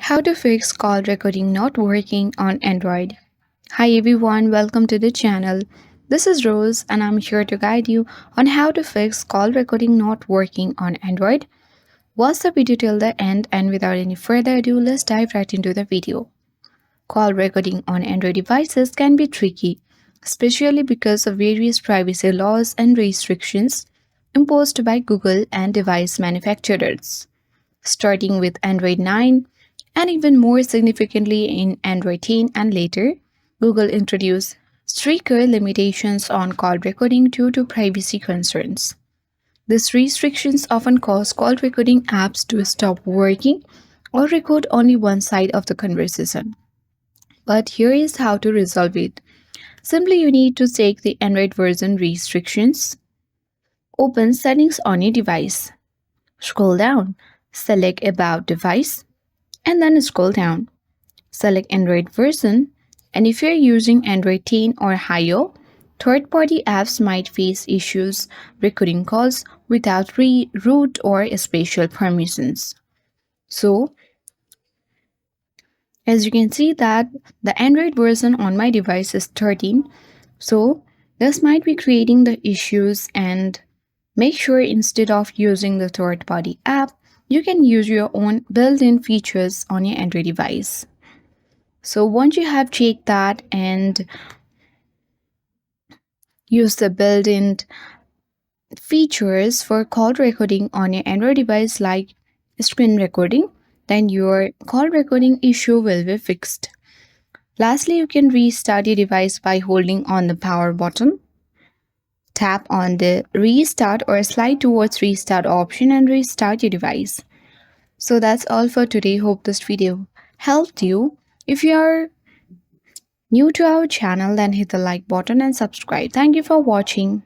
How to fix call recording not working on Android. Hi everyone, welcome to the channel. This is Rose and I'm here to guide you on how to fix call recording not working on Android. Watch the video till the end and without any further ado, let's dive right into the video. Call recording on Android devices can be tricky, especially because of various privacy laws and restrictions imposed by Google and device manufacturers. Starting with Android 9, and even more significantly in Android 10 and later, Google introduced stricter limitations on call recording due to privacy concerns. These restrictions often cause call recording apps to stop working or record only one side of the conversation. But here is how to resolve it. Simply, you need to take the Android version restrictions, open Settings on your device, scroll down, select About Device, and then scroll down. Select Android version, and if you're using Android 10 or higher, third-party apps might face issues recording calls without root or special permissions. So, as you can see that the Android version on my device is 13, so this might be creating the issues, and make sure instead of using the third-party app, you can use your own built-in features on your Android device. So once you have checked that and use the built-in features for call recording on your Android device like screen recording, then your call recording issue will be fixed. Lastly, you can restart your device by holding on the power button. Tap on the restart or slide towards restart option and restart your device. So that's all for today. Hope this video helped you. If you are new to our channel, then hit the like button and subscribe. Thank you for watching.